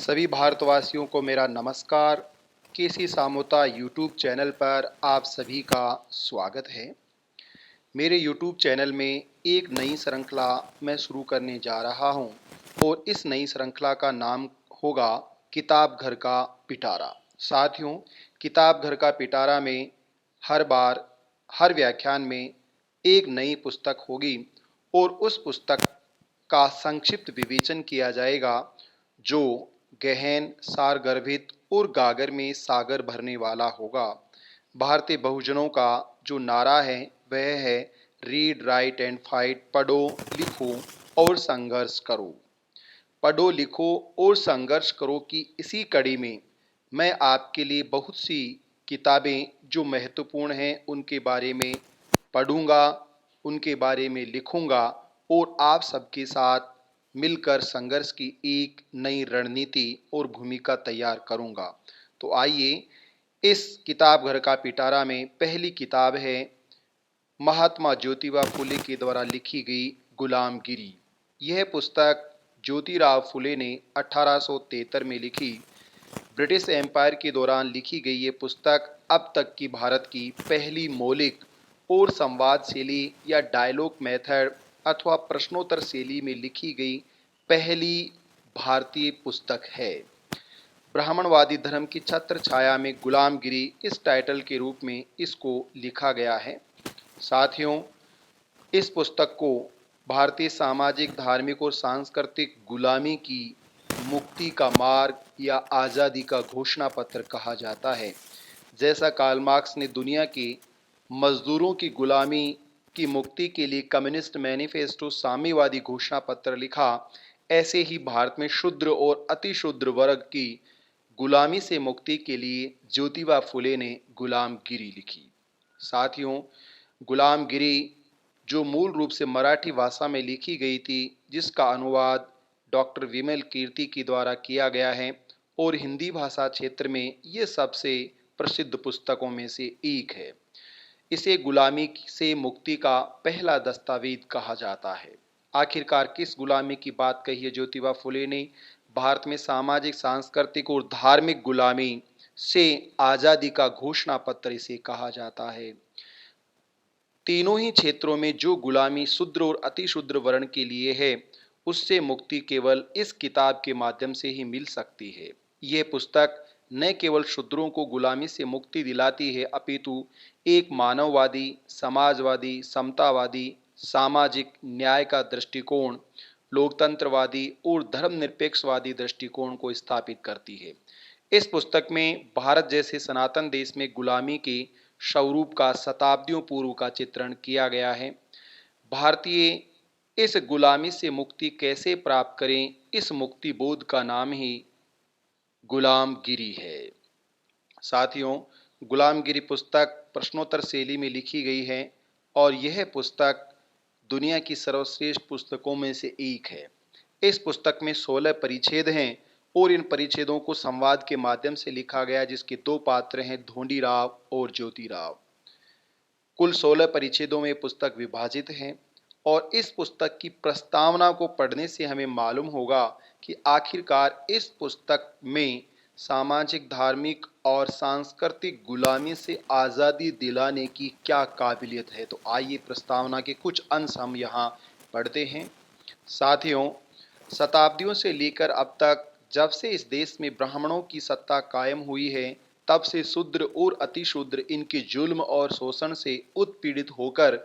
सभी भारतवासियों को मेरा नमस्कार। केसी सामोता यूट्यूब चैनल पर आप सभी का स्वागत है। मेरे यूट्यूब चैनल में एक नई श्रृंखला मैं शुरू करने जा रहा हूं और इस नई श्रृंखला का नाम होगा किताब घर का पिटारा। साथियों, किताब घर का पिटारा में हर बार हर व्याख्यान में एक नई पुस्तक होगी और उस पुस्तक का संक्षिप्त विवेचन किया जाएगा जो गहन, सारगर्भित और गागर में सागर भरने वाला होगा। भारतीय बहुजनों का जो नारा है वह है रीड राइट एंड फाइट, पढ़ो लिखो और संघर्ष करो। पढ़ो लिखो और संघर्ष करो की इसी कड़ी में मैं आपके लिए बहुत सी किताबें जो महत्वपूर्ण हैं उनके बारे में पढ़ूंगा, उनके बारे में लिखूंगा और आप सबके साथ मिलकर संघर्ष की एक नई रणनीति और भूमिका तैयार करूंगा। तो आइए, इस किताब घर का पिटारा में पहली किताब है महात्मा ज्योतिबा फुले के द्वारा लिखी गई गुलामगिरी। यह पुस्तक ज्योतिराव फुले ने 1873 में लिखी। ब्रिटिश एम्पायर के दौरान लिखी गई ये पुस्तक अब तक की भारत की पहली मौलिक और संवाद शैली या डायलॉग मेथड अथवा प्रश्नोत्तर शैली में लिखी गई पहली भारतीय पुस्तक है। ब्राह्मणवादी धर्म की छत्र छाया में गुलामगिरी इस टाइटल के रूप में इसको लिखा गया है। साथियों, इस पुस्तक को भारतीय सामाजिक, धार्मिक और सांस्कृतिक गुलामी की मुक्ति का मार्ग या आज़ादी का घोषणा पत्र कहा जाता है। जैसा कार्ल मार्क्स ने दुनिया के मजदूरों की गुलामी की मुक्ति के लिए कम्युनिस्ट मैनिफेस्टो, साम्यवादी घोषणा पत्र लिखा, ऐसे ही भारत में शूद्र और अतिशूद्र वर्ग की गुलामी से मुक्ति के लिए ज्योतिबा फुले ने गुलामगिरी लिखी। साथियों, गुलामगिरी जो मूल रूप से मराठी भाषा में लिखी गई थी, जिसका अनुवाद डॉक्टर विमल कीर्ति के द्वारा किया गया है और हिंदी भाषा क्षेत्र में ये सबसे प्रसिद्ध पुस्तकों में से एक है। इसे गुलामी से मुक्ति का पहला दस्तावेज कहा जाता है। आखिरकार किस गुलामी की बात कही है ज्योतिबा फुले ने? भारत में सामाजिक, सांस्कृतिक और धार्मिक गुलामी से आज़ादी का घोषणा पत्र इसे कहा जाता है। तीनों ही क्षेत्रों में जो गुलामी शूद्र और अतिशूद्र वर्ण के लिए है, उससे मुक्ति केवल इस किताब के माध्यम से ही मिल सकती है। यह पुस्तक न केवल शूद्रों को गुलामी से मुक्ति दिलाती है, अपितु एक मानववादी, समाजवादी, समतावादी, सामाजिक न्याय का दृष्टिकोण, लोकतंत्रवादी और धर्मनिरपेक्षवादी दृष्टिकोण को स्थापित करती है। इस पुस्तक में भारत जैसे सनातन देश में गुलामी के स्वरूप का शताब्दियों पूर्व का चित्रण किया गया है। भारतीय इस गुलामी से मुक्ति कैसे प्राप्त करें, इस मुक्ति बोध का नाम ही गुलामगिरी है। साथियों, गुलामगिरी पुस्तक प्रश्नोत्तर शैली में लिखी गई है और यह पुस्तक दुनिया की सर्वश्रेष्ठ पुस्तकों में से एक है। इस पुस्तक में 16 परिच्छेद हैं और इन परिच्छेदों को संवाद के माध्यम से लिखा गया, जिसके दो पात्र हैं, ढोंडीराव और ज्योतिराव। कुल 16 परिच्छेदों में पुस्तक विभाजित है और इस पुस्तक की प्रस्तावना को पढ़ने से हमें मालूम होगा कि आखिरकार इस पुस्तक में सामाजिक, धार्मिक और सांस्कृतिक गुलामी से आज़ादी दिलाने की क्या काबिलियत है। तो आइए प्रस्तावना के कुछ अंश हम यहाँ पढ़ते हैं। साथियों, शताब्दियों से लेकर अब तक जब से इस देश में ब्राह्मणों की सत्ता कायम हुई है, तब से शूद्र और अतिशूद्र इनके जुल्म और शोषण से उत्पीड़ित होकर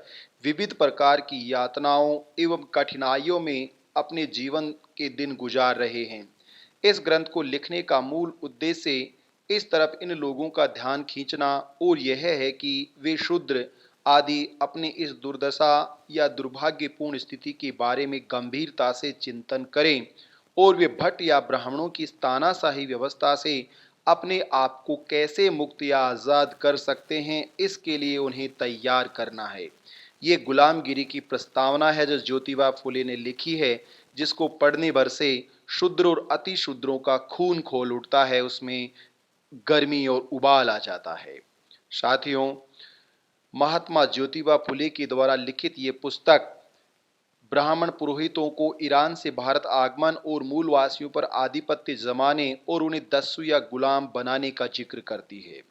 विविध प्रकार की यातनाओं एवं कठिनाइयों में अपने जीवन के दिन गुजार रहे हैं। इस ग्रंथ को लिखने का मूल उद्देश्य इस तरफ इन लोगों का ध्यान खींचना और यह है कि वे शूद्र आदि अपनी इस दुर्दशा या दुर्भाग्यपूर्ण स्थिति के बारे में गंभीरता से चिंतन करें और वे भट्ट या ब्राह्मणों की तानाशाही व्यवस्था से अपने आप को कैसे मुक्त या आज़ाद कर सकते हैं, इसके लिए उन्हें तैयार करना है। ये गुलामगिरी की प्रस्तावना है जो ज्योतिबा फुले ने लिखी है, जिसको पढ़ने भर से शूद्र और अतिशूद्रों का खून खोल उठता है, उसमें गर्मी और उबाल आ जाता है। साथियों, महात्मा ज्योतिबा फुले के द्वारा लिखित ये पुस्तक ब्राह्मण पुरोहितों को ईरान से भारत आगमन और मूलवासियों पर आधिपत्य जमाने और उन्हें दस्यु या गुलाम बनाने का जिक्र करती है।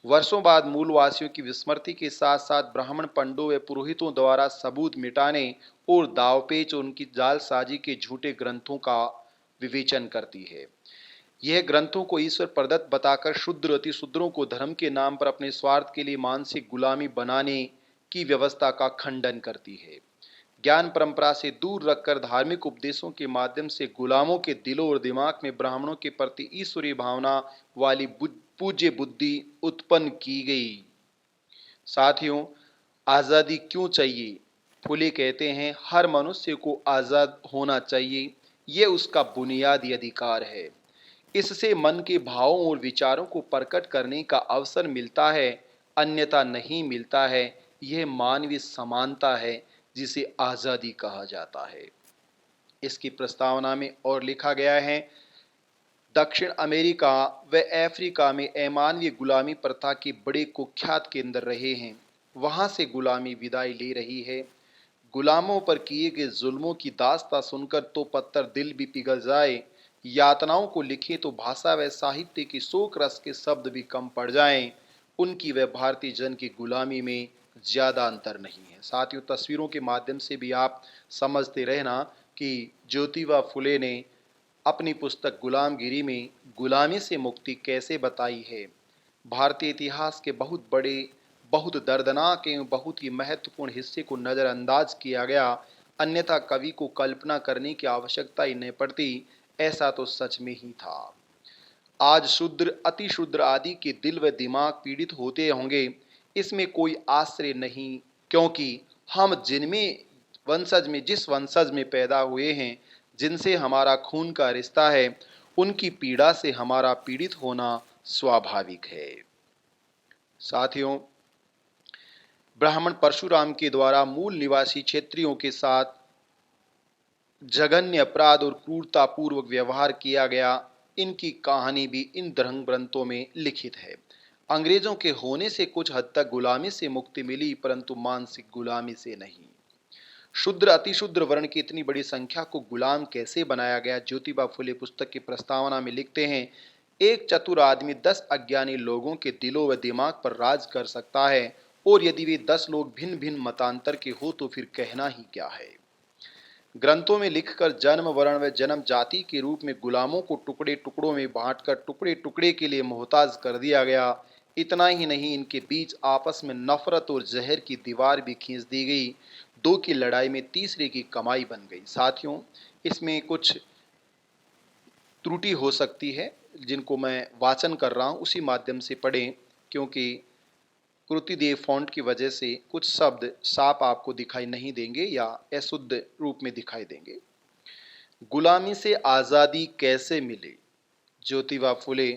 वर्षों बाद मूलवासियों की विस्मृति के साथ साथ ब्राह्मण पंडों व पुरोहितों द्वारा सबूत मिटाने और दावपेच और उनकी जालसाजी के झूठे ग्रंथों का विवेचन करती है। यह ग्रंथों को ईश्वर प्रदत्त बताकर शुद्र अति शूद्रों को धर्म के नाम पर अपने स्वार्थ के लिए मानसिक गुलामी बनाने की व्यवस्था का खंडन करती है। ज्ञान परंपरा से दूर रखकर धार्मिक उपदेशों के माध्यम से गुलामों के दिलों और दिमाग में ब्राह्मणों के प्रति ईश्वरीय भावना वाली पूज्य बुद्धि उत्पन्न की गई। साथियों, आज़ादी क्यों चाहिए? फुले कहते हैं हर मनुष्य को आज़ाद होना चाहिए, ये उसका बुनियादी अधिकार है। इससे मन के भावों और विचारों को प्रकट करने का अवसर मिलता है, अन्यथा नहीं मिलता है। यह मानवीय समानता है जिसे आज़ादी कहा जाता है। इसकी प्रस्तावना में और लिखा गया है, दक्षिण अमेरिका व अफ्रीका में अमानवीय गुलामी प्रथा के बड़े कुख्यात केंद्र रहे हैं। वहां से गुलामी विदाई ले रही है। गुलामों पर किए गए जुल्मों की दास्तां सुनकर तो पत्थर दिल भी पिघल जाए, यातनाओं को लिखे तो भाषा व साहित्य की शोक रस के शब्द भी कम पड़ जाएं। उनकी व भारतीय जन की गुलामी में ज्यादा अंतर नहीं है। साथियों, तस्वीरों के माध्यम से भी आप समझते रहना कि ज्योतिबा फुले ने अपनी पुस्तक गुलामगिरी में गुलामी से मुक्ति कैसे बताई है। भारतीय इतिहास के बहुत बड़े, बहुत दर्दनाक एवं बहुत ही महत्वपूर्ण हिस्से को नज़रअंदाज किया गया, अन्यथा कवि को कल्पना करने की आवश्यकता ही नहीं पड़ती। ऐसा तो सच में ही था। आज शूद्र, अति शूद्र आदि के दिल व दिमाग पीड़ित होते होंगे, इसमें कोई आश्चर्य नहीं, क्योंकि हम जिस वंशज में पैदा हुए हैं, जिनसे हमारा खून का रिश्ता है, उनकी पीड़ा से हमारा पीड़ित होना स्वाभाविक है। साथियों, ब्राह्मण परशुराम के द्वारा मूल निवासी क्षेत्रियों के साथ जघन्य अपराध और क्रूरता पूर्वक व्यवहार किया गया, इनकी कहानी भी इन धर्म ग्रंथों में लिखित है। अंग्रेजों के होने से कुछ हद तक गुलामी से मुक्ति मिली, परंतु मानसिक गुलामी से नहीं। शूद्र अतिशूद्र वर्ण की इतनी बड़ी संख्या को गुलाम कैसे बनाया गया? ज्योतिबा फुले पुस्तक की प्रस्तावना में लिखते हैं, एक चतुर आदमी 10 अज्ञानी लोगों के दिलों व दिमाग पर राज कर सकता है, और यदि वे 10 लोग भिन्न भिन्न मतांतर के हो तो फिर कहना ही क्या है। ग्रंथों में लिखकर जन्म, वर्ण व जन्म जाति के रूप में गुलामों को टुकड़े टुकड़ों में बांटकर टुकड़े टुकड़े के लिए मोहताज कर दिया गया। इतना ही नहीं, इनके बीच आपस में नफरत और जहर की दीवार भी खींच दी गई। दो की लड़ाई में तीसरे की कमाई बन गई। साथियों, इसमें कुछ त्रुटि हो सकती है, जिनको मैं वाचन कर रहा हूँ उसी माध्यम से पढ़ें, क्योंकि कृतिदेव फॉन्ट की वजह से कुछ शब्द साफ आपको दिखाई नहीं देंगे या अशुद्ध रूप में दिखाई देंगे। गुलामी से आज़ादी कैसे मिले? ज्योतिबा फुले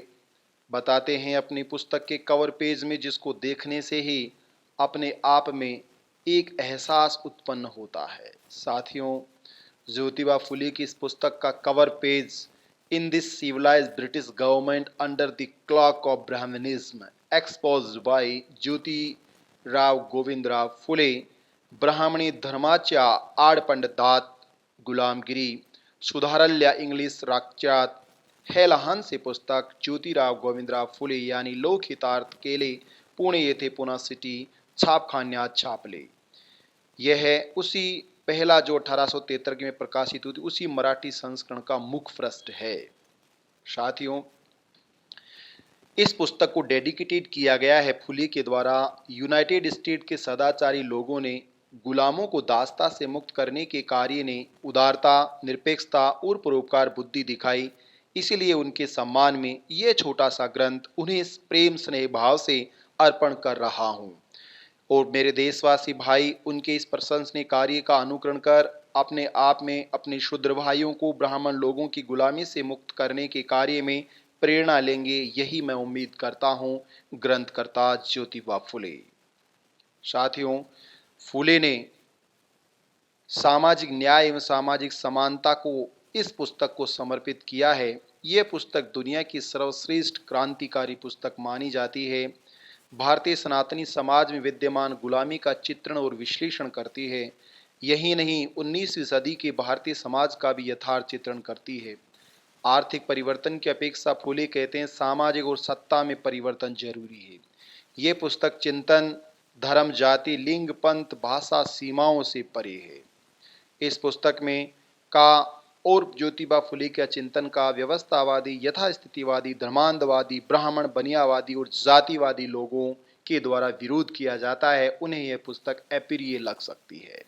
बताते हैं अपनी पुस्तक के कवर पेज में, जिसको देखने से ही अपने आप में एक एहसास उत्पन्न होता है। साथियों, ज्योतिबा फुले की इस पुस्तक का cover page, in this civilised British government under the clock of Brahmanism exposed by Jyotirao Govindrao Phule, ब्राह्मणी धर्माच्या आडपंडितात गुलामगिरी, सुधारल्या इंग्लिश राष्ट्रात हे लहानसे पुस्तक ज्योतिराव गोविंदराव फुले यांनी लोकहितार्थ केले, पुणे येथे पुणे सिटी छापखान्यात छापले। यह है उसी पहला जो 1873 में प्रकाशित हुई थी, उसी मराठी संस्करण का मुख पृष्ठ है। साथियों, इस पुस्तक को डेडिकेटेड किया गया है फुले के द्वारा। यूनाइटेड स्टेट के सदाचारी लोगों ने गुलामों को दास्ता से मुक्त करने के कार्य ने उदारता, निरपेक्षता और परोपकार बुद्धि दिखाई। इसलिए उनके सम्मान में यह छोटा सा ग्रंथ उन्हें प्रेम स्नेह भाव से अर्पण कर रहा हूँ। और मेरे देशवासी भाई उनके इस प्रशंसनीय कार्य का अनुकरण कर अपने आप में अपने शूद्र भाइयों को ब्राह्मण लोगों की गुलामी से मुक्त करने के कार्य में प्रेरणा लेंगे, यही मैं उम्मीद करता हूँ। ग्रंथकर्ता ज्योतिबा फुले। साथियों, फुले ने सामाजिक न्याय एवं सामाजिक समानता को इस पुस्तक को समर्पित किया है। यह पुस्तक दुनिया की सर्वश्रेष्ठ क्रांतिकारी पुस्तक मानी जाती है। भारतीय सनातनी समाज में विद्यमान गुलामी का चित्रण और विश्लेषण करती है। यही नहीं, 19वीं सदी के भारतीय समाज का भी यथार्थ चित्रण करती है। आर्थिक परिवर्तन की अपेक्षा फुले कहते हैं सामाजिक और सत्ता में परिवर्तन जरूरी है। ये पुस्तक चिंतन, धर्म, जाति, लिंग, पंथ, भाषा, सीमाओं से परे है। इस पुस्तक में का और ज्योतिबा फुले के चिंतन का व्यवस्थावादी, यथास्थितिवादी, धर्मांधवादी, ब्राह्मण, बनियावादी और जातिवादी लोगों के द्वारा विरोध किया जाता है, उन्हें यह पुस्तक अप्रिय लग सकती है।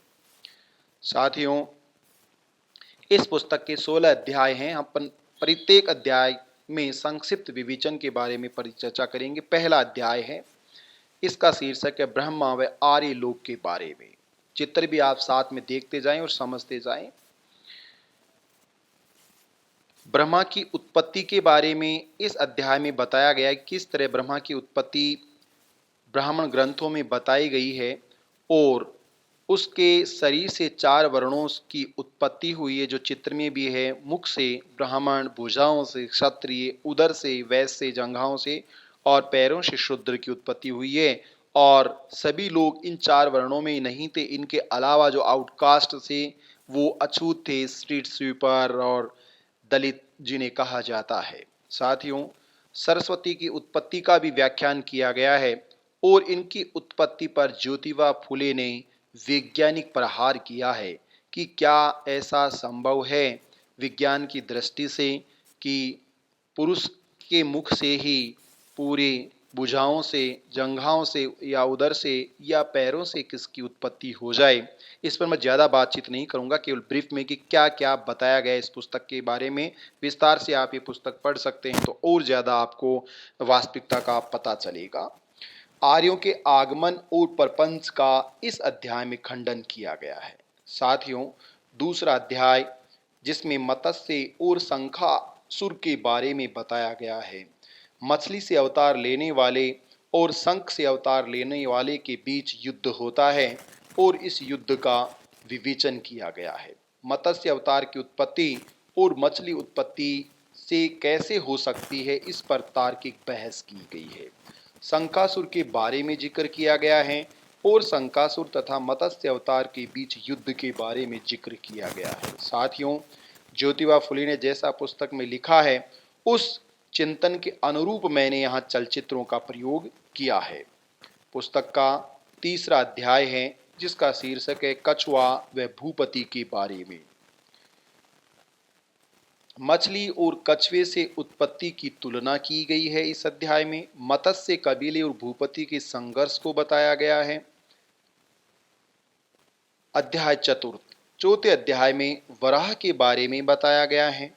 साथियों, इस पुस्तक के 16 अध्याय हैं। हम प्रत्येक अध्याय में संक्षिप्त विवेचन के बारे में परिचर्चा करेंगे। पहला अध्याय है, इसका शीर्षक है ब्रह्मा व आर्य लोक के बारे में। चित्र भी आप साथ में देखते जाएं और समझते जाएं। ब्रह्मा की उत्पत्ति के बारे में इस अध्याय में बताया गया है, किस तरह ब्रह्मा की उत्पत्ति ब्राह्मण ग्रंथों में बताई गई है और उसके शरीर से 4 वर्णों की उत्पत्ति हुई है, जो चित्र में भी है। मुख से ब्राह्मण, भुजाओं से क्षत्रिय, उदर से वैश्य, जंघाओं से और पैरों से शूद्र की उत्पत्ति हुई है। और सभी लोग इन 4 वर्णों में ही नहीं थे, इनके अलावा जो आउटकास्ट थे वो अछूत थे, स्ट्रीट स्वीपर और दलित जिन्हें कहा जाता है। साथियों, सरस्वती की उत्पत्ति का भी व्याख्यान किया गया है और इनकी उत्पत्ति पर ज्योतिबा फुले ने वैज्ञानिक प्रहार किया है कि क्या ऐसा संभव है विज्ञान की दृष्टि से कि पुरुष के मुख से ही पूरे भुजाओं से, जंघाओं से या उदर से या पैरों से किसकी उत्पत्ति हो जाए। इस पर मैं ज़्यादा बातचीत नहीं करूंगा, केवल ब्रीफ में कि क्या क्या बताया गया इस पुस्तक के बारे में। विस्तार से आप ये पुस्तक पढ़ सकते हैं तो और ज़्यादा आपको वास्तविकता का पता चलेगा। आर्यों के आगमन और प्रपंच का इस अध्याय में खंडन किया गया है। साथियों, दूसरा अध्याय जिसमें मत्स्य और शंखासुर के बारे में बताया गया है। मछली से अवतार लेने वाले और शंख से अवतार लेने वाले के बीच युद्ध होता है और इस युद्ध का विवेचन किया गया है। मत्स्य अवतार की उत्पत्ति और मछली उत्पत्ति से कैसे हो सकती है, इस पर तार्किक बहस की गई है। शंखासुर के बारे में जिक्र किया गया है और शंखासुर तथा मत्स्य अवतार के बीच युद्ध के बारे में जिक्र किया गया है। साथियों, ज्योतिबा फुले ने जैसा पुस्तक में लिखा है उस चिंतन के अनुरूप मैंने यहाँ चलचित्रों का प्रयोग किया है। पुस्तक का तीसरा अध्याय है जिसका शीर्षक है कछुआ व भूपति के बारे में। मछली और कछुए से उत्पत्ति की तुलना की गई है। इस अध्याय में मत्स्य कबीले और भूपति के संघर्ष को बताया गया है। अध्याय चतुर्थ, चौथे अध्याय में वराह के बारे में बताया गया है।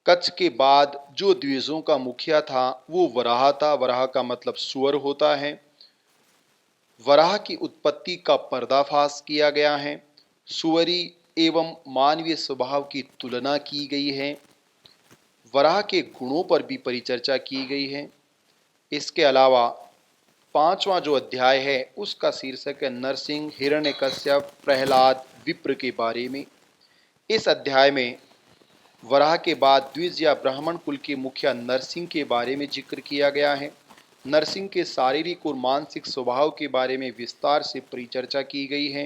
कच्छ के बाद जो द्विजों का मुखिया था वो वराह था। वराह का मतलब सुअर होता है। वराह की उत्पत्ति का पर्दाफाश किया गया है। सुअरी एवं मानवीय स्वभाव की तुलना की गई है। वराह के गुणों पर भी परिचर्चा की गई है। इसके अलावा पांचवा जो अध्याय है उसका शीर्षक है नरसिंह, हिरण्यकश्यप, प्रहलाद, विप्र के बारे में। इस अध्याय में वराह के बाद द्विज या ब्राह्मण कुल के मुखिया नरसिंह के बारे में जिक्र किया गया है। नरसिंह के शारीरिक और मानसिक स्वभाव के बारे में विस्तार से परिचर्चा की गई है।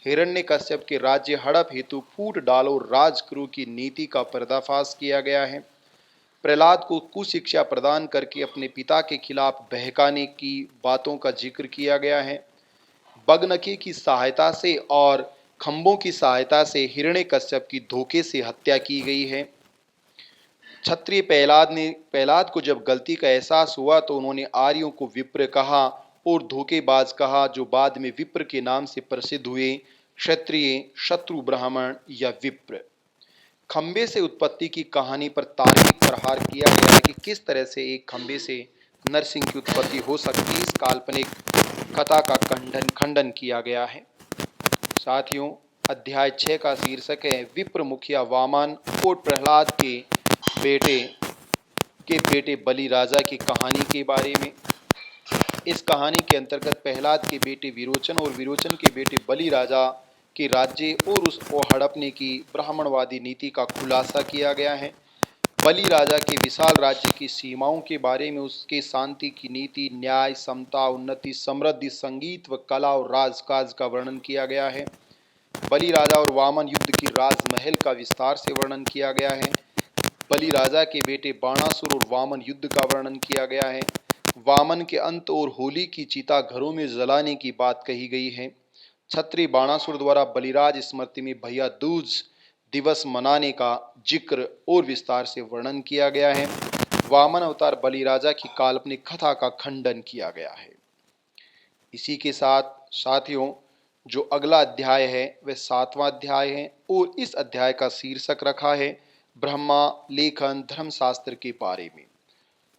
हिरण्यकश्यप के राज्य हड़प हेतु फूट डालो राजगुरु की नीति का पर्दाफाश किया गया है। प्रहलाद को कुशिक्षा प्रदान करके अपने पिता के खिलाफ बहकाने की बातों का जिक्र किया गया है। बगनके की सहायता से और खंभों की सहायता से हिरण्यकश्यप की धोखे से हत्या की गई है। क्षत्रिय प्रहलाद को जब गलती का एहसास हुआ तो उन्होंने आर्यों को विप्र कहा और धोखेबाज कहा, जो बाद में विप्र के नाम से प्रसिद्ध हुए, क्षत्रिय, शत्रु ब्राह्मण या विप्र। खंबे से उत्पत्ति की कहानी पर तार्किक प्रहार किया गया है कि किस तरह से एक खंबे से नरसिंह की उत्पत्ति हो सकती है। इस काल्पनिक कथा का खंडन किया गया है। साथियों, अध्याय 6 का शीर्षक है विप्र मुखिया वामन और प्रहलाद के बेटे बलि राजा की कहानी के बारे में। इस कहानी के अंतर्गत प्रहलाद के बेटे विरोचन और विरोचन के बेटे बलि राजा के राज्य और उसको हड़पने की ब्राह्मणवादी नीति का खुलासा किया गया है। बलि राजा के विशाल राज्य की सीमाओं के बारे में, उसके शांति की नीति, न्याय, समता, उन्नति, समृद्धि, संगीत व कला और राजकाज का वर्णन किया गया है। बलि राजा और वामन युद्ध की राजमहल का विस्तार से वर्णन किया गया है। बलि राजा के बेटे बाणासुर और वामन युद्ध का वर्णन किया गया है। वामन के अंत और होली की चिता घरों में जलाने की बात कही गई है। क्षत्रिय बाणासुर द्वारा बलिराज स्मृति में भैया दूज दिवस मनाने का जिक्र और विस्तार से वर्णन किया गया है। वामन अवतार बलि राजा की काल्पनिक कथा का खंडन किया गया है। इसी के साथ साथियों, जो अगला अध्याय है वह 7वां अध्याय है और इस अध्याय का शीर्षक रखा है ब्रह्मा लेखन धर्मशास्त्र के बारे में।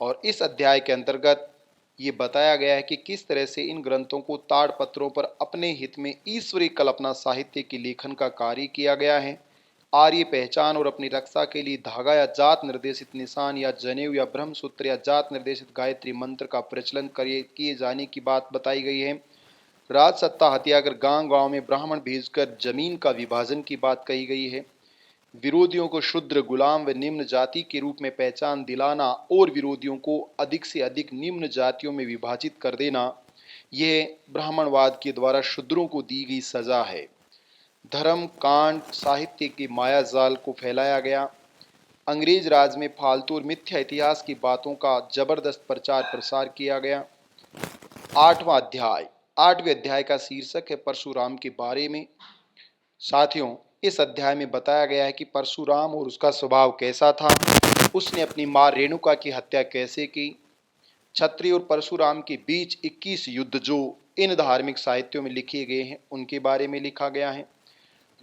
और इस अध्याय के अंतर्गत ये बताया गया है कि किस तरह से इन ग्रंथों को ताड़पत्रों पर अपने हित में ईश्वरीय कल्पना साहित्य के लेखन का कार्य किया गया है। आर्य पहचान और अपनी रक्षा के लिए धागा या जात निर्देशित निशान या जनेऊ या ब्रह्मसूत्र या जात निर्देशित गायत्री मंत्र का प्रचलन किए जाने की बात बताई गई है। राजसत्ता हथियाकर गांव गांव में ब्राह्मण भेजकर जमीन का विभाजन की बात कही गई है। विरोधियों को शूद्र, गुलाम व निम्न जाति के रूप में पहचान दिलाना और विरोधियों को अधिक से अधिक निम्न जातियों में विभाजित कर देना, यह ब्राह्मणवाद के द्वारा शूद्रों को दी गई सजा है। धर्म कांड साहित्य के मायाजाल को फैलाया गया। अंग्रेज राज में फालतू और मिथ्या इतिहास की बातों का जबरदस्त प्रचार प्रसार किया गया। 8वें अध्याय का शीर्षक है परशुराम के बारे में। साथियों, इस अध्याय में बताया गया है कि परशुराम और उसका स्वभाव कैसा था, उसने अपनी मां रेणुका की हत्या कैसे की। क्षत्रिय और परशुराम के बीच 21 युद्ध जो इन धार्मिक साहित्यों में लिखे गए हैं उनके बारे में लिखा गया है।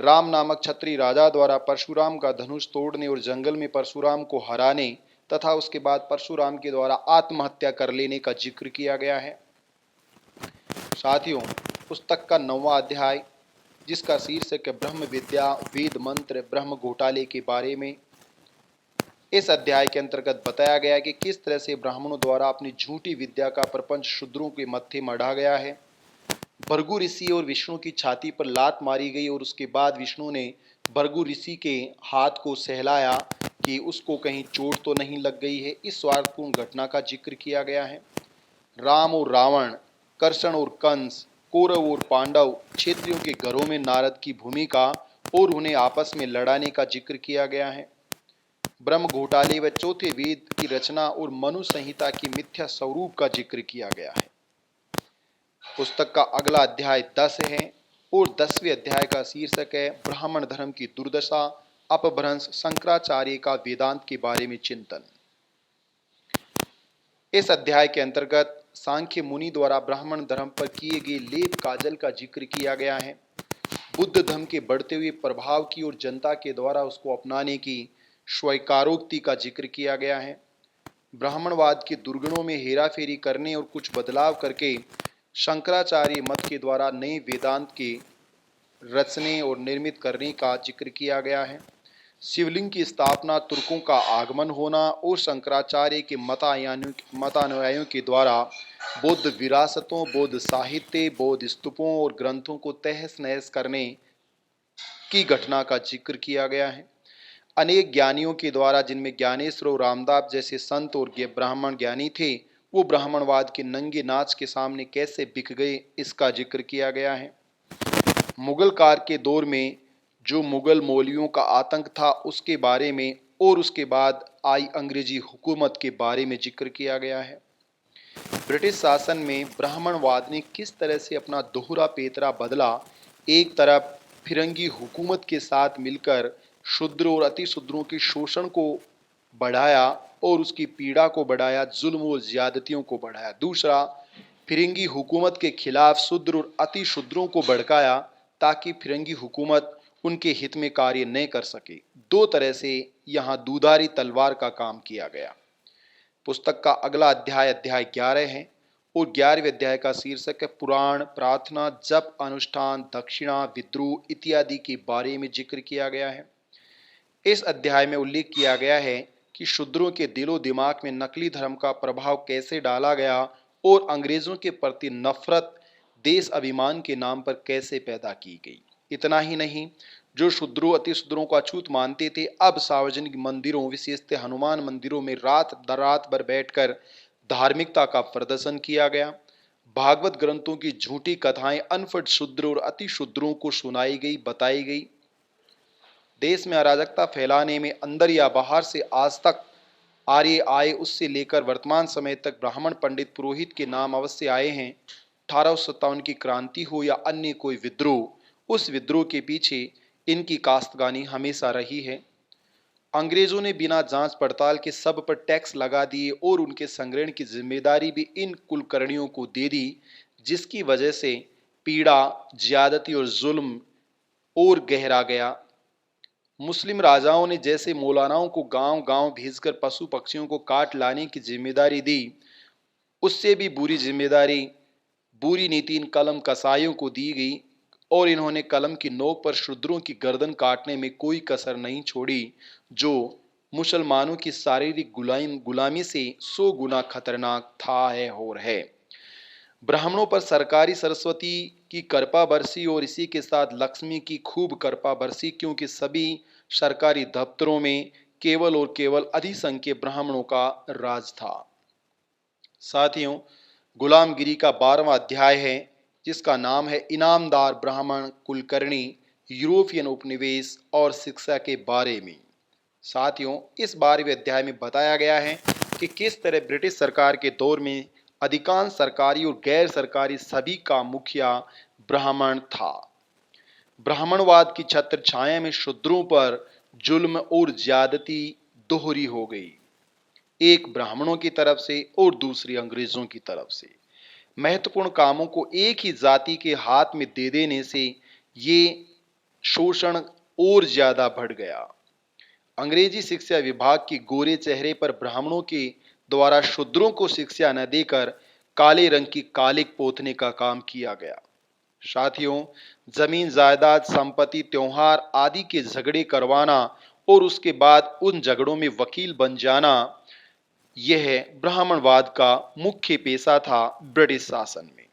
राम नामक क्षत्रिय राजा द्वारा परशुराम का धनुष तोड़ने और जंगल में परशुराम को हराने तथा उसके बाद परशुराम के द्वारा आत्महत्या कर लेने का जिक्र किया गया है। साथियों, पुस्तक का 9वां अध्याय जिसका शीर्षक है ब्रह्म विद्या, वेद मंत्र, ब्रह्म घोटाले के बारे में। इस अध्याय के अंतर्गत बताया गया है कि किस तरह से ब्राह्मणों द्वारा अपनी झूठी विद्या का प्रपंच शूद्रों के मत्थे मढ़ा गया है। भृगु ऋषि और विष्णु की छाती पर लात मारी गई और उसके बाद विष्णु ने भृगु ऋषि के हाथ को सहलाया कि उसको कहीं चोट तो नहीं लग गई है। इस स्वार्थपूर्ण घटना का जिक्र किया गया है। राम और रावण, कृष्ण और कंस, कौरव और पांडव, क्षेत्रियों के घरों में नारद की भूमिका और उन्हें आपस में लड़ाने का जिक्र किया गया है। ब्रह्म घोटाले व चौथे वेद की रचना और मनु संहिता की मिथ्या स्वरूप का जिक्र किया गया है। पुस्तक का अगला अध्याय 10 है और 10वें अध्याय का शीर्षक है ब्राह्मण धर्म की दुर्दशा, अपभ्रंश, शंकराचार्य का वेदांत के बारे में चिंतन। इस अध्याय के अंतर्गत सांख्य मुनि द्वारा ब्राह्मण धर्म पर किए गए लेप काजल का जिक्र किया गया है। बुद्ध धर्म के बढ़ते हुए प्रभाव की और जनता के द्वारा उसको अपनाने की स्वीकारोक्ति का जिक्र किया गया है। ब्राह्मणवाद के दुर्गुणों में हेराफेरी करने और कुछ बदलाव करके शंकराचार्य मत के द्वारा नए वेदांत के रचने और निर्मित करने का जिक्र किया गया है। शिवलिंग की स्थापना, तुर्कों का आगमन होना और शंकराचार्य के मतानुयायियों के द्वारा बौद्ध विरासतों, बौद्ध साहित्य, बौद्ध स्तूपों और ग्रंथों को तहस नहस करने की घटना का जिक्र किया गया है। अनेक ज्ञानियों के द्वारा, जिनमें ज्ञानेश्वर और रामदास जैसे संत और ब्राह्मण ज्ञानी थे, वो ब्राह्मणवाद के नंगे नाच के सामने कैसे बिक गए, इसका जिक्र किया गया है। मुगल काल के दौर में जो मुगल मौलवियों का आतंक था उसके बारे में और उसके बाद आई अंग्रेजी हुकूमत के बारे में जिक्र किया गया है। ब्रिटिश शासन में ब्राह्मणवाद ने किस तरह से अपना दोहरा पेतरा बदला। एक तरफ फिरंगी हुकूमत के साथ मिलकर शूद्रों और अति शूद्रों के शोषण को बढ़ाया और उसकी पीड़ा को बढ़ाया, जुल्म और ज्यादतियों को बढ़ाया। दूसरा, फिरंगी हुकूमत के खिलाफ शूद्र और अति शूद्रों को भड़काया ताकि फिरंगी हुकूमत उनके हित में कार्य न कर सके। दो तरह से यहाँ दूधारी तलवार का काम किया गया। पुस्तक का अगला अध्याय 11 है और 11वें अध्याय का शीर्षक है पुराण, प्रार्थना, जप, अनुष्ठान, दक्षिणा, विद्रोह इत्यादि के बारे में जिक्र किया गया है। इस अध्याय में उल्लेख किया गया है कि शूद्रों के दिलो दिमाग में नकली धर्म का प्रभाव कैसे डाला गया और अंग्रेजों के प्रति नफरत देश अभिमान के नाम पर कैसे पैदा की गई। इतना ही नहीं, जो शूद्रों अति शूद्रों को अछूत मानते थे, अब सार्वजनिक मंदिरों विशेषतः हनुमान मंदिरों में रात रात भर बैठकर धार्मिकता का प्रदर्शन किया गया। भागवत ग्रंथों की झूठी कथाएं अनपढ़ शूद्र और अति शूद्रों को सुनाई गई, बताई गई। देश में अराजकता फैलाने में अंदर या बाहर से आज तक आर्य आए, उससे लेकर वर्तमान समय तक ब्राह्मण पंडित पुरोहित के नाम अवश्य आए हैं। 1857 की क्रांति हो या अन्य कोई विद्रोह, उस विद्रोह के पीछे इनकी कास्तगानी हमेशा रही है। अंग्रेजों ने बिना जांच पड़ताल के सब पर टैक्स लगा दिए और उनके संग्रहण की जिम्मेदारी भी इन कुलकर्णियों को दे दी, जिसकी वजह से पीड़ा, ज्यादती और जुल्म और गहरा गया। मुस्लिम राजाओं ने जैसे मौलानाओं को गांव गांव भेजकर पशु पक्षियों को काट लाने की जिम्मेदारी दी, उससे भी बुरी जिम्मेदारी, बुरी नीति इन कलम कसाईयों को दी गई और इन्होंने कलम की नोक पर शूद्रों की गर्दन काटने में कोई कसर नहीं छोड़ी, जो मुसलमानों की शारीरिक गुलामी से 100 गुना खतरनाक था, है और है। ब्राह्मणों पर सरकारी सरस्वती की कृपा बरसी और इसी के साथ लक्ष्मी की खूब कृपा बरसी, क्योंकि सभी सरकारी दफ्तरों में केवल और केवल अधिसंख्य ब्राह्मणों का राज था। साथियों, गुलामगिरी का 12वां अध्याय है, जिसका नाम है इनामदार ब्राह्मण कुलकर्णी, यूरोपियन उपनिवेश और शिक्षा के बारे में। साथियों, इस 12वें अध्याय में बताया गया है कि किस तरह ब्रिटिश सरकार के दौर में अधिकांश सरकारी और गैर सरकारी सभी का मुखिया ब्राह्मण था। ब्राह्मणवाद की छत्र छाया में शूद्रों पर जुल्म और ज्यादती दोहरी हो गई, एक ब्राह्मणों की तरफ से और दूसरी अंग्रेजों की तरफ से। महत्वपूर्ण कामों को एक ही जाति के हाथ में दे देने से ये शोषण और ज्यादा बढ़ गया। अंग्रेजी शिक्षा विभाग की गोरे चेहरे पर ब्राह्मणों के द्वारा शूद्रों को शिक्षा न देकर काले रंग की कालिक पोतने का काम किया गया। साथियों, जमीन जायदाद, संपत्ति, त्योहार आदि के झगड़े करवाना और उसके बाद उन झगड़ों में वकील बन जाना, यह ब्राह्मणवाद का मुख्य पेशा था ब्रिटिश शासन में।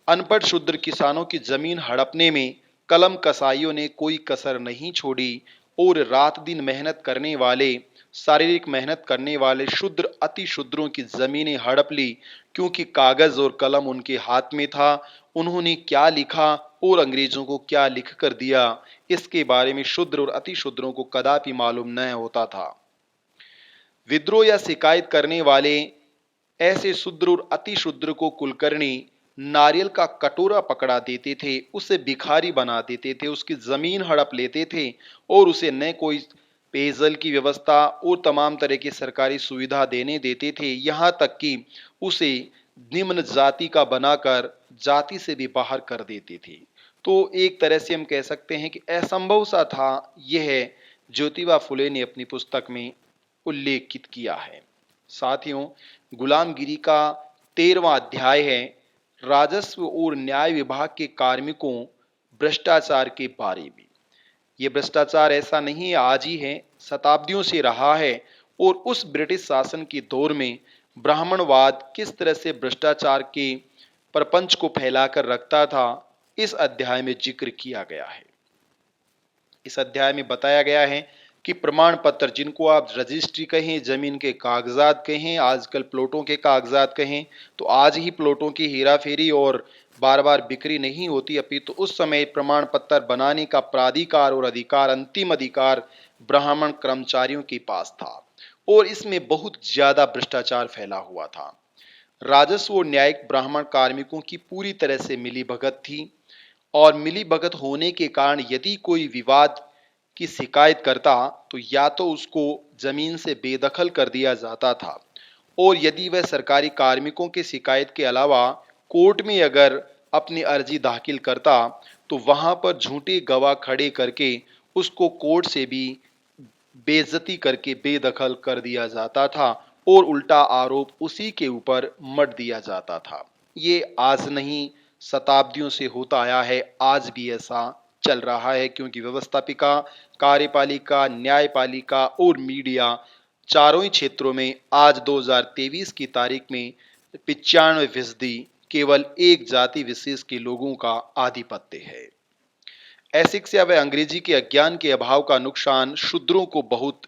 अनपढ़ शूद्र किसानों की जमीन हड़पने में कलम कसाईयों ने कोई कसर नहीं छोड़ी और रात दिन मेहनत करने वाले, शारीरिक मेहनत करने वाले शूद्र अति शूद्रों की जमीनें हड़प ली, क्योंकि कागज और कलम उनके हाथ में था। उन्होंने क्या लिखा और अंग्रेजों को क्या लिख कर दिया, इसके बारे में शूद्र और अति शूद्रों को कदापि मालूम न होता था। विद्रोह या शिकायत करने वाले ऐसे शूद्र और अति शूद्र को कुलकर्णी नारियल का कटोरा पकड़ा देते थे, उसे भिखारी बना देते थे, उसकी जमीन हड़प लेते थे और उसे न कोई पेयजल की व्यवस्था और तमाम तरह की सरकारी सुविधा देने देते थे, यहाँ तक कि उसे निम्न जाति का बनाकर जाति से भी बाहर कर देते थे। तो एक तरह से हम कह सकते हैं कि असंभव सा था, यह ज्योतिबा फुले ने अपनी पुस्तक में उल्लेखित किया है। साथियों, गुलामगिरी का 13वां अध्याय है राजस्व और न्याय विभाग के कार्मिकों भ्रष्टाचार के बारे में। यह भ्रष्टाचार ऐसा नहीं आज ही है, शताब्दियों से रहा है और उस ब्रिटिश शासन के दौर में ब्राह्मणवाद किस तरह से भ्रष्टाचार के प्रपंच को फैलाकर रखता था, इस अध्याय में जिक्र किया गया है। इस अध्याय में बताया गया है कि प्रमाण पत्र, जिनको आप रजिस्ट्री कहें, जमीन के कागजात कहें, आजकल प्लॉटों के कागजात कहें, तो आज ही प्लॉटों की हेरा फेरी और बार बार बिक्री नहीं होती, अपितु तो उस समय प्रमाण पत्र बनाने का प्राधिकार और अधिकार, अंतिम अधिकार ब्राह्मण कर्मचारियों के पास था और इसमें बहुत ज्यादा भ्रष्टाचार फैला हुआ था। राजस्व और न्यायिक ब्राह्मण कार्मिकों की पूरी तरह से मिलीभगत थी और मिलीभगत होने के कारण यदि कोई विवाद की शिकायत करता तो या तो उसको जमीन से बेदखल कर दिया जाता था, और यदि वह सरकारी कार्मिकों की शिकायत के अलावा कोर्ट में अगर अपनी अर्जी दाखिल करता तो वहां पर झूठे गवाह खड़े करके उसको कोर्ट से भी बेइज्जती करके बेदखल कर दिया जाता था और उल्टा आरोप उसी के ऊपर मढ़ दिया जाता था। ये आज नहीं, शताब्दियों से होता आया है, आज भी ऐसा चल रहा है, क्योंकि व्यवस्थापिका, कार्यपालिका, न्यायपालिका और मीडिया चारों ही क्षेत्रों में आज 2023 की तारीख में 95% केवल एक जाति विशेष के लोगों का आधिपत्य है। अशिक्षा व अंग्रेजी के अज्ञान के अभाव का नुकसान शूद्रों को बहुत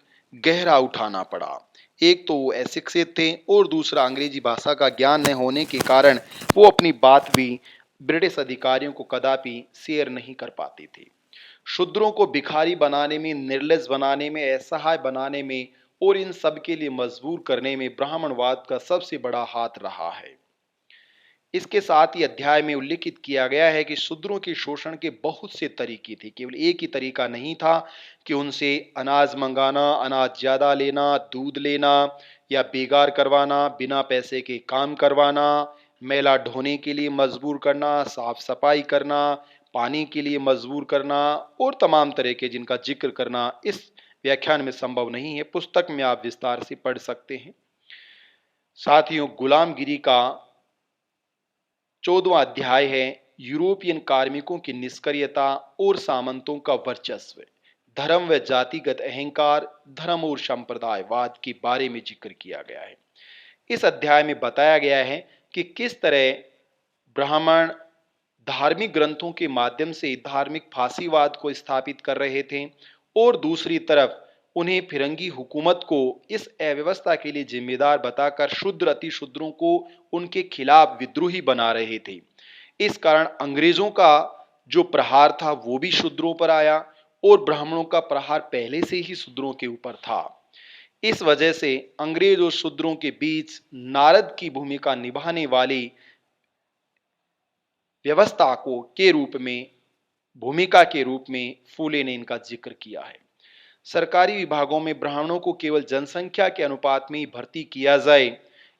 गहरा उठाना पड़ा। एक तो वो अशिक्षित थे और दूसरा अंग्रेजी भाषा का ज्ञान न होने के कारण वो अपनी बात भी ब्रिटिश अधिकारियों को कदापि शेयर नहीं कर पाते थे। शूद्रों को भिखारी बनाने में, निर्लज बनाने में, असहाय बनाने में और इन सब के लिए मजबूर करने में ब्राह्मणवाद का सबसे बड़ा हाथ रहा है। इसके साथ ही अध्याय में उल्लेखित किया गया है कि शूद्रों के शोषण के बहुत से तरीके थे। केवल एक ही तरीका नहीं था कि उनसे अनाज मंगाना, अनाज ज्यादा लेना, दूध लेना या बेगार करवाना, बिना पैसे के काम करवाना, मैला ढोने के लिए मजबूर करना, साफ सफाई करना, पानी के लिए मजबूर करना और तमाम तरह के जिनका जिक्र करना इस व्याख्यान में संभव नहीं है। पुस्तक में आप विस्तार से पढ़ सकते हैं। साथियों, गुलामगिरी का 14वां अध्याय है यूरोपियन कार्मिकों की निष्क्रियता और सामंतों का वर्चस्व। धर्म व जातिगत अहंकार, धर्म और संप्रदायवाद के बारे में जिक्र किया गया है। इस अध्याय में बताया गया है कि किस तरह ब्राह्मण धार्मिक ग्रंथों के माध्यम से धार्मिक फासीवाद को स्थापित कर रहे थे और दूसरी तरफ उन्हें फिरंगी हुकूमत को इस अव्यवस्था के लिए जिम्मेदार बताकर शूद्र अतिशूद्रों को उनके खिलाफ विद्रोही बना रहे थे। इस कारण अंग्रेजों का जो प्रहार था वो भी शूद्रों पर आया और ब्राह्मणों का प्रहार पहले से ही शूद्रों के ऊपर था। इस वजह से अंग्रेज और शूद्रों के बीच नारद की भूमिका निभाने वाली व्यवस्था को के रूप में भूमिका के रूप में फूले ने इनका जिक्र किया है। सरकारी विभागों में ब्राह्मणों को केवल जनसंख्या के अनुपात में ही भर्ती किया जाए,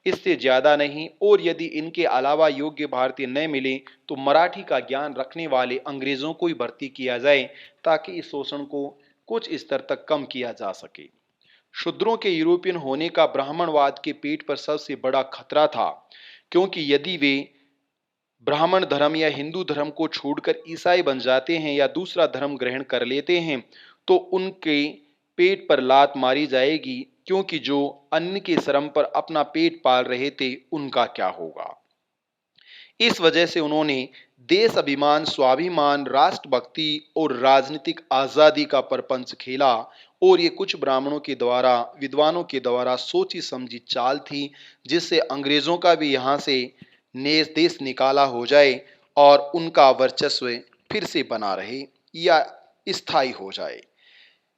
इससे ज्यादा नहीं, और यदि इनके अलावा योग्य भारतीय न मिले तो मराठी का ज्ञान रखने वाले अंग्रेजों को ही भर्ती किया जाए ताकि इस शोषण को कुछ स्तर तक कम किया जा सके। शूद्रों के यूरोपियन होने का ब्राह्मणवाद के पेट पर सबसे बड़ा खतरा था, क्योंकि यदि वे ब्राह्मण धर्म या हिंदू धर्म को छोड़कर ईसाई बन जाते हैं या दूसरा धर्म ग्रहण कर लेते हैं तो उनके पेट पर लात मारी जाएगी, क्योंकि जो अन्न के श्रम पर अपना पेट पाल रहे थे उनका क्या होगा। इस वजह से उन्होंने देश अभिमान, स्वाभिमान, राष्ट्रभक्ति और राजनीतिक आजादी का प्रपंच खेला और ये कुछ ब्राह्मणों के द्वारा, विद्वानों के द्वारा सोची समझी चाल थी जिससे अंग्रेजों का भी यहाँ से देश निकाला हो जाए और उनका वर्चस्व फिर से बना रहे या स्थायी हो जाए।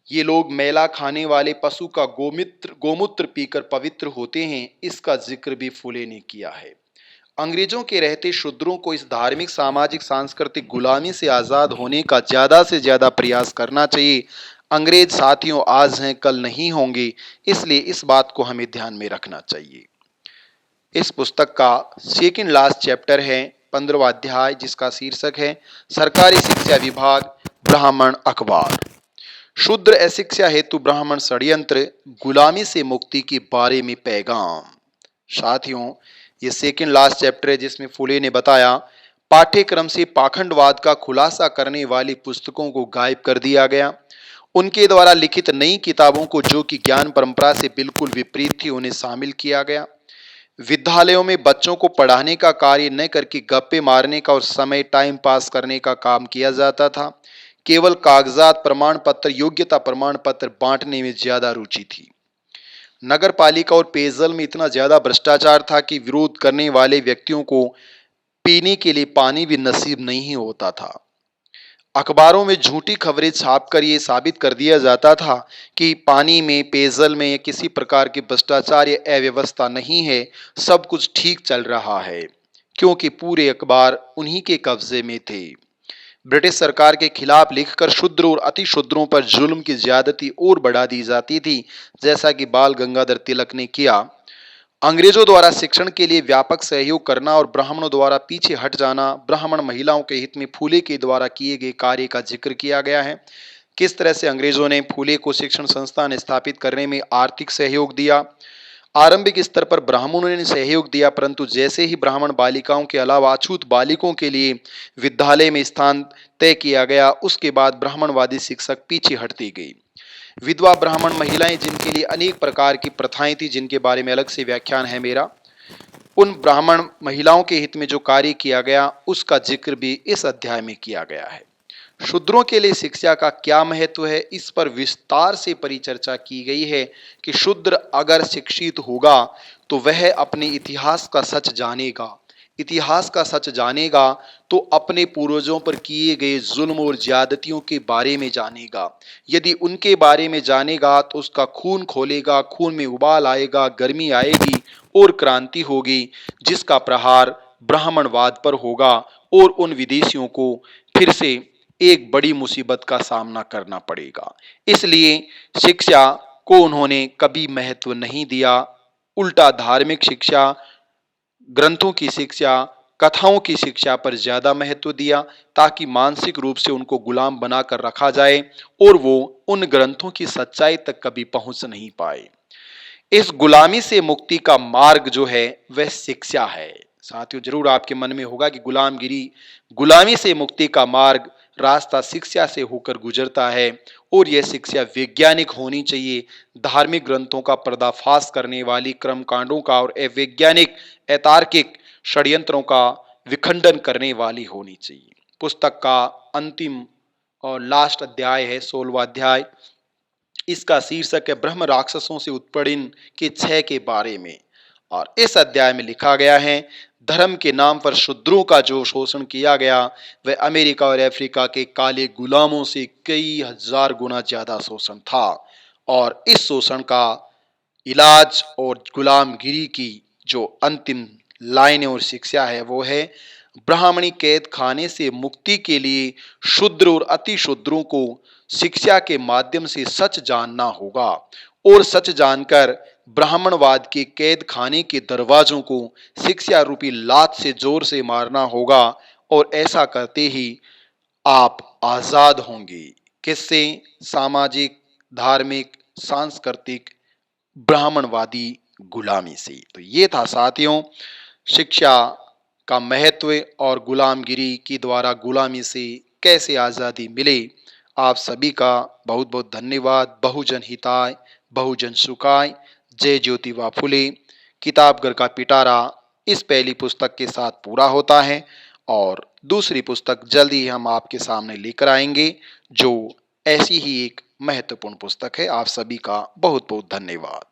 ये लोग मैला खाने वाले पशु का गोमूत्र पीकर पवित्र होते हैं, इसका जिक्र भी फुले ने किया है। अंग्रेजों के रहते शूद्रों को इस धार्मिक, सामाजिक, सांस्कृतिक गुलामी से आजाद होने का ज्यादा से ज्यादा प्रयास करना चाहिए। अंग्रेज साथियों आज हैं कल नहीं होंगे, इसलिए इस बात को हमें ध्यान में रखना चाहिए। इस पुस्तक का सेकंड लास्ट चैप्टर है 15वां अध्याय, जिसका शीर्षक है सरकारी शिक्षा विभाग, ब्राह्मण अखबार, शूद्र अशिक्षा हेतु ब्राह्मण षड्यंत्र, गुलामी से मुक्ति के बारे में पैगाम। साथियों, ये सेकंड लास्ट चैप्टर है जिसमें फुले ने बताया पाठ्यक्रम से पाखंडवाद का खुलासा करने वाली पुस्तकों को गायब कर दिया गया। उनके द्वारा लिखित नई किताबों को, जो कि ज्ञान परंपरा से बिल्कुल विपरीत थी, उन्हें शामिल किया गया। विद्यालयों में बच्चों को पढ़ाने का कार्य न करके गप्पे मारने का और समय टाइम पास करने का काम किया जाता था। केवल कागजात, प्रमाण पत्र, योग्यता प्रमाण पत्र बांटने में ज्यादा रुचि थी। नगर पालिका और पेयजल में इतना ज्यादा भ्रष्टाचार था कि विरोध करने वाले व्यक्तियों को पीने के लिए पानी भी नसीब नहीं होता था। अखबारों में झूठी खबरें छापकर ये साबित कर दिया जाता था कि पानी में, पेयजल में किसी प्रकार की भ्रष्टाचार या अव्यवस्था नहीं है, सब कुछ ठीक चल रहा है, क्योंकि पूरे अखबार उन्हीं के कब्जे में थे। ब्रिटिश सरकार के खिलाफ लिखकर शूद्र और अतिशूद्रों पर जुल्म की ज्यादती और बढ़ा दी जाती थी, जैसा कि बाल गंगाधर तिलक ने किया। अंग्रेजों द्वारा शिक्षण के लिए व्यापक सहयोग करना और ब्राह्मणों द्वारा पीछे हट जाना, ब्राह्मण महिलाओं के हित में फूले के द्वारा किए गए कार्य का जिक्र किया गया है। किस तरह से अंग्रेजों ने फूले को शिक्षण संस्थान स्थापित करने में आर्थिक सहयोग दिया। आरंभिक स्तर पर ब्राह्मणों ने सहयोग दिया, परंतु जैसे ही ब्राह्मण बालिकाओं के अलावा अछूत बालिकों के लिए विद्यालय में स्थान तय किया गया, उसके बाद ब्राह्मणवादी शिक्षक पीछे हटती गई। विधवा ब्राह्मण महिलाएं, जिनके लिए अनेक प्रकार की प्रथाएं थी, जिनके बारे में अलग से व्याख्यान है मेरा, उन ब्राह्मण महिलाओं के हित में जो कार्य किया गया उसका जिक्र भी इस अध्याय में किया गया है। शूद्रों के लिए शिक्षा का क्या महत्व है, इस पर विस्तार से परिचर्चा की गई है कि शूद्र अगर शिक्षित होगा तो वह अपने इतिहास का सच जानेगा। इतिहास का सच जानेगा तो अपने पूर्वजों पर किए गए जुल्म और ज्यादतियों के बारे में जानेगा। यदि उनके बारे में जानेगा तो उसका खून खोलेगा, खून में उबाल आएगा, गर्मी आएगी और क्रांति होगी, जिसका प्रहार ब्राह्मणवाद पर होगा और उन विदेशियों को फिर से एक बड़ी मुसीबत का सामना करना पड़ेगा। इसलिए शिक्षा को उन्होंने कभी महत्व नहीं दिया, उल्टा धार्मिक शिक्षा, ग्रंथों की शिक्षा, कथाओं की शिक्षा पर ज्यादा महत्व दिया, ताकि मानसिक रूप से उनको गुलाम बनाकर रखा जाए और वो उन ग्रंथों की सच्चाई तक कभी पहुंच नहीं पाए। इस गुलामी से मुक्ति का मार्ग जो है वह शिक्षा है। साथियों, जरूर आपके मन में होगा कि गुलामी से मुक्ति का मार्ग, रास्ता शिक्षा से होकर गुजरता है और यह शिक्षा वैज्ञानिक होनी चाहिए, धार्मिक ग्रंथों का पर्दाफाश करने वाली, कर्मकांडों का और अवैज्ञानिक अतार्किक षड्यंत्रों का विखंडन करने वाली होनी चाहिए। पुस्तक का अंतिम और लास्ट अध्याय है 16वां अध्याय। इसका शीर्षक है ब्रह्म राक्षसों से उत्पीड़न के क्षय के बारे में। और इस अध्याय में लिखा गया है, धर्म के नाम पर शूद्रों का जो शोषण किया गया वह अमेरिका और अफ्रीका के काले गुलामों से कई हजार गुना ज्यादा शोषण था। और इस शोषण का इलाज और गुलामगिरी की जो अंतिम लाइन और शिक्षा है वो है, ब्राह्मणी कैद खाने से मुक्ति के लिए शूद्र और अति शूद्रों को शिक्षा के माध्यम से सच जानना होगा और सच जानकर ब्राह्मणवाद के कैद खाने के दरवाजों को शिक्षा रूपी लात से जोर से मारना होगा। और ऐसा करते ही आप आजाद होंगे। किससे? सामाजिक, धार्मिक, सांस्कृतिक, ब्राह्मणवादी गुलामी से। तो ये था साथियों, शिक्षा का महत्व और गुलामगिरी के द्वारा गुलामी से कैसे आज़ादी मिले। आप सभी का बहुत बहुत धन्यवाद। बहुजन हिताय, बहुजन सुखाय। जय ज्योतिबा फुले। किताबघर का पिटारा इस पहली पुस्तक के साथ पूरा होता है और दूसरी पुस्तक जल्द ही हम आपके सामने लेकर आएंगे, जो ऐसी ही एक महत्वपूर्ण पुस्तक है। आप सभी का बहुत बहुत धन्यवाद।